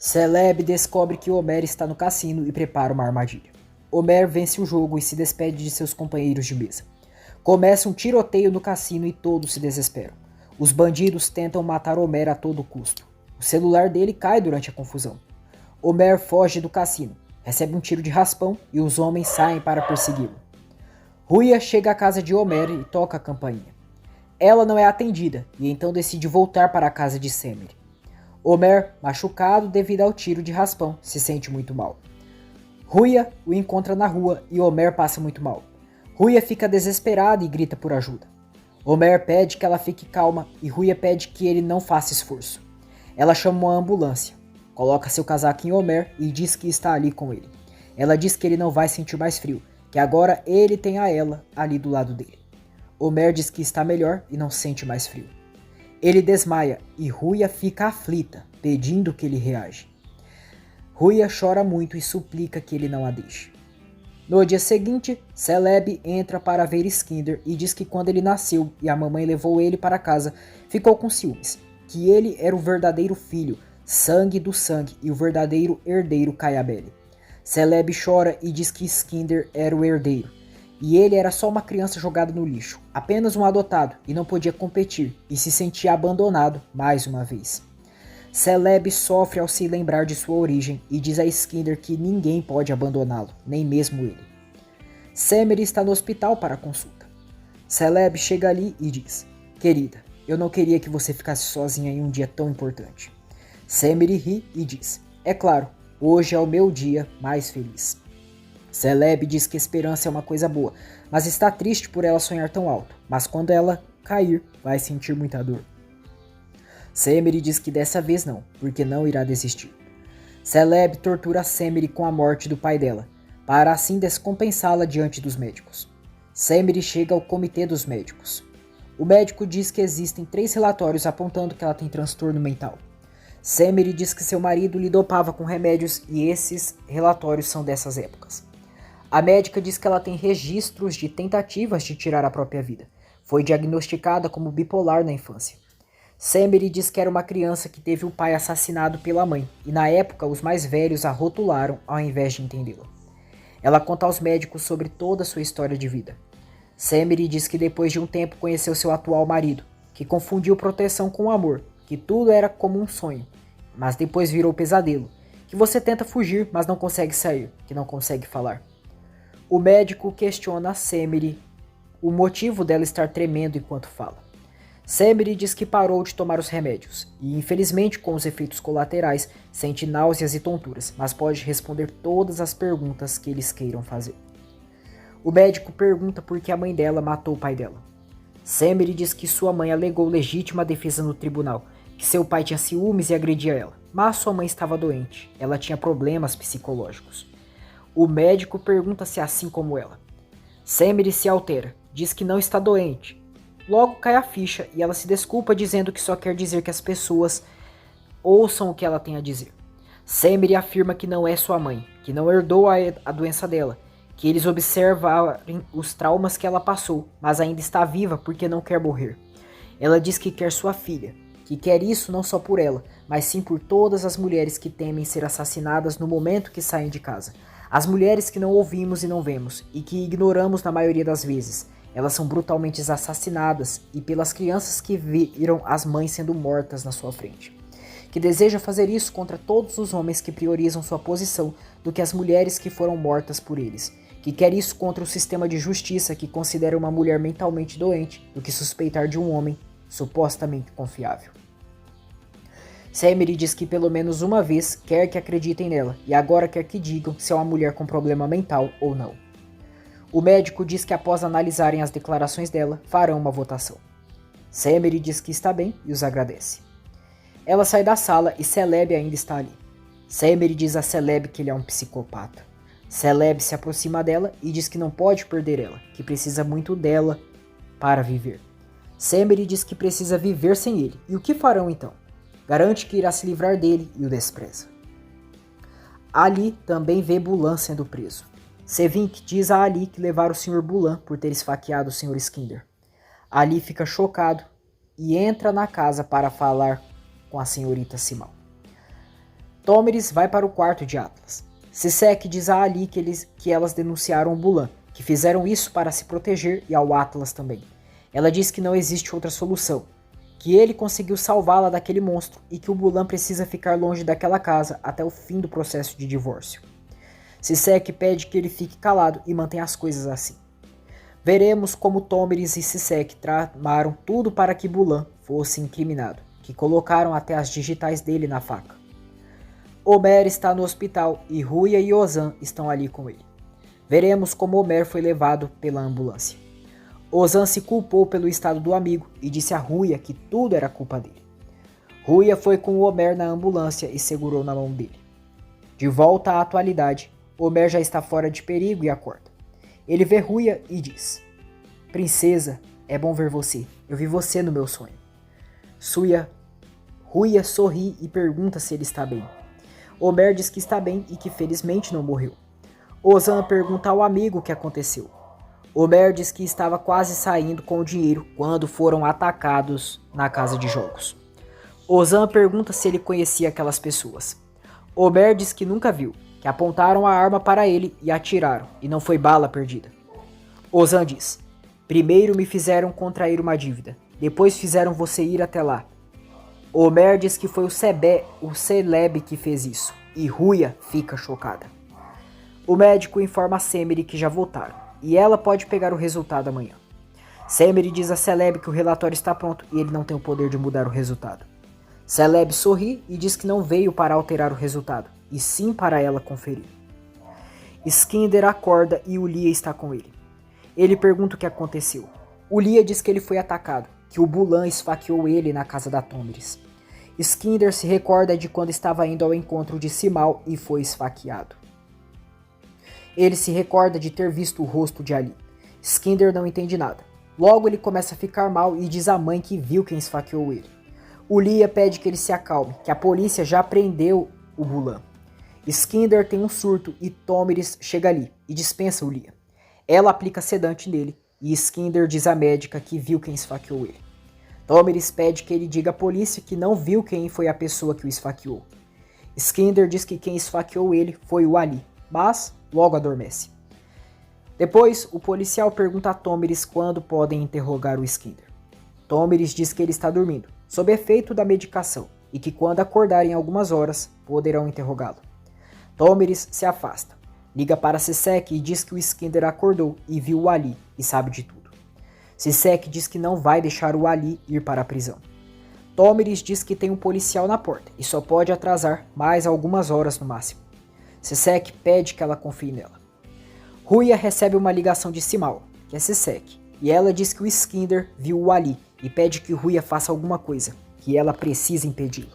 Celeb descobre que Homer está no cassino e prepara uma armadilha. Homer vence o jogo e se despede de seus companheiros de mesa. Começa um tiroteio no cassino e todos se desesperam. Os bandidos tentam matar Homer a todo custo. O celular dele cai durante a confusão. Homer foge do cassino, recebe um tiro de raspão e os homens saem para persegui-lo. Ruia chega à casa de Homer e toca a campainha. Ela não é atendida e então decide voltar para a casa de Semer. Homer, machucado devido ao tiro de raspão, se sente muito mal. Ruia o encontra na rua e Homer passa muito mal. Ruia fica desesperada e grita por ajuda. Homer pede que ela fique calma e Ruia pede que ele não faça esforço. Ela chama uma ambulância, coloca seu casaco em Homer e diz que está ali com ele. Ela diz que ele não vai sentir mais frio, que agora ele tem a ela ali do lado dele. Homer diz que está melhor e não sente mais frio. Ele desmaia e Ruia fica aflita, pedindo que ele reaja. Ruia chora muito e suplica que ele não a deixe. No dia seguinte, Celeb entra para ver Skinder e diz que quando ele nasceu e a mamãe levou ele para casa, ficou com ciúmes, que ele era o verdadeiro filho, sangue do sangue e o verdadeiro herdeiro Caiabelli. Celeb chora e diz que Skinder era o herdeiro, e ele era só uma criança jogada no lixo, apenas um adotado e não podia competir e se sentia abandonado mais uma vez. Celeb sofre ao se lembrar de sua origem e diz a Skinder que ninguém pode abandoná-lo, nem mesmo ele. Semer está no hospital para a consulta. Celeb chega ali e diz: "Querida, eu não queria que você ficasse sozinha em um dia tão importante." Semer ri e diz: "É claro, hoje é o meu dia mais feliz." Celeb diz que esperança é uma coisa boa, mas está triste por ela sonhar tão alto, mas quando ela cair, vai sentir muita dor. Semer diz que dessa vez não, porque não irá desistir. Celeb tortura Semer com a morte do pai dela, para assim descompensá-la diante dos médicos. Semer chega ao comitê dos médicos. O médico diz que existem 3 relatórios apontando que ela tem transtorno mental. Semer diz que seu marido lhe dopava com remédios e esses relatórios são dessas épocas. A médica diz que ela tem registros de tentativas de tirar a própria vida. Foi diagnosticada como bipolar na infância. Semer diz que era uma criança que teve o pai assassinado pela mãe, e na época os mais velhos a rotularam ao invés de entendê-la. Ela conta aos médicos sobre toda a sua história de vida. Semer diz que depois de um tempo conheceu seu atual marido, que confundiu proteção com amor, que tudo era como um sonho, mas depois virou pesadelo, que você tenta fugir, mas não consegue sair, que não consegue falar. O médico questiona a Semer o motivo dela estar tremendo enquanto fala. Semer diz que parou de tomar os remédios e, infelizmente, com os efeitos colaterais, sente náuseas e tonturas, mas pode responder todas as perguntas que eles queiram fazer. O médico pergunta por que a mãe dela matou o pai dela. Semer diz que sua mãe alegou legítima defesa no tribunal, que seu pai tinha ciúmes e agredia ela, mas sua mãe estava doente, ela tinha problemas psicológicos. O médico pergunta se é assim como ela. Semer se altera, diz que não está doente. Logo cai a ficha e ela se desculpa dizendo que só quer dizer que as pessoas ouçam o que ela tem a dizer. Semer afirma que não é sua mãe, que não herdou a doença dela, que eles observarem os traumas que ela passou, mas ainda está viva porque não quer morrer. Ela diz que quer sua filha, que quer isso não só por ela, mas sim por todas as mulheres que temem ser assassinadas no momento que saem de casa. As mulheres que não ouvimos e não vemos, e que ignoramos na maioria das vezes. Elas são brutalmente assassinadas e pelas crianças que viram as mães sendo mortas na sua frente. Que deseja fazer isso contra todos os homens que priorizam sua posição do que as mulheres que foram mortas por eles. Que quer isso contra o sistema de justiça que considera uma mulher mentalmente doente do que suspeitar de um homem supostamente confiável. Semer diz que pelo menos uma vez quer que acreditem nela e agora quer que digam se é uma mulher com problema mental ou não. O médico diz que após analisarem as declarações dela, farão uma votação. Semer diz que está bem e os agradece. Ela sai da sala e Celeb ainda está ali. Semer diz a Celeb que ele é um psicopata. Celeb se aproxima dela e diz que não pode perder ela, que precisa muito dela para viver. Semer diz que precisa viver sem ele, e o que farão então? Garante que irá se livrar dele e o despreza. Ali também vê Bulan sendo preso. Sevink diz a Ali que levar o Sr. Bulan por ter esfaqueado o Sr. Skinder. Ali fica chocado e entra na casa para falar com a senhorita Simão. Tomiris vai para o quarto de Atlas. Sisek diz a Ali que elas denunciaram o Bulan, que fizeram isso para se proteger, e ao Atlas também. Ela diz que não existe outra solução, que ele conseguiu salvá-la daquele monstro e que o Bulan precisa ficar longe daquela casa até o fim do processo de divórcio. Sisek pede que ele fique calado e mantenha as coisas assim. Veremos como Tomiris e Sisek tramaram tudo para que Bulan fosse incriminado, que colocaram até as digitais dele na faca. Homer está no hospital e Ruya e Ozan estão ali com ele. Veremos como Homer foi levado pela ambulância. Ozan se culpou pelo estado do amigo e disse a Ruya que tudo era culpa dele. Ruya foi com o Homer na ambulância e segurou na mão dele. De volta à atualidade, Homer já está fora de perigo e acorda. Ele vê Ruya e diz: "Princesa, é bom ver você. Eu vi você no meu sonho." Ruya sorri e pergunta se ele está bem. Homer diz que está bem e que felizmente não morreu. Ozan pergunta ao amigo o que aconteceu. Homer diz que estava quase saindo com o dinheiro quando foram atacados na casa de jogos. Ozan pergunta se ele conhecia aquelas pessoas. Homer diz que nunca viu, que apontaram a arma para ele e atiraram, e não foi bala perdida. Ozan diz: "Primeiro me fizeram contrair uma dívida, depois fizeram você ir até lá." Homer diz que foi o Celeb que fez isso, e Ruya fica chocada. O médico informa a Semire que já voltaram, e ela pode pegar o resultado amanhã. Semire diz a Celeb que o relatório está pronto e ele não tem o poder de mudar o resultado. Celeb sorri e diz que não veio para alterar o resultado, e sim para ela conferir. Skinder acorda e Ulia está com ele. Ele pergunta o que aconteceu. Ulia diz que ele foi atacado, que o Bulan esfaqueou ele na casa da Tomiris. Skinder se recorda de quando estava indo ao encontro de Simal e foi esfaqueado. Ele se recorda de ter visto o rosto de Ali. Skinder não entende nada. Logo ele começa a ficar mal e diz à mãe que viu quem esfaqueou ele. Ulia pede que ele se acalme, que a polícia já prendeu o Bulan. Skinder tem um surto e Tomiris chega ali e dispensa Ulia. Ela aplica sedante nele e Skinder diz à médica que viu quem esfaqueou ele. Tomiris pede que ele diga à polícia que não viu quem foi a pessoa que o esfaqueou. Skinder diz que quem esfaqueou ele foi o Ali, mas logo adormece. Depois, o policial pergunta a Tomiris quando podem interrogar o Skinder. Tomiris diz que ele está dormindo, sob efeito da medicação, e que quando acordar em algumas horas, poderão interrogá-lo. Tomiris se afasta, liga para Sisek e diz que o Skinder acordou e viu o Ali e sabe de tudo. Sisek diz que não vai deixar o Ali ir para a prisão. Tomiris diz que tem um policial na porta e só pode atrasar mais algumas horas no máximo. Sisek pede que ela confie nela. Ruya recebe uma ligação de Simal, que é Sisek, e ela diz que o Skinder viu o Ali e pede que Ruya faça alguma coisa, que ela precisa impedi-lo.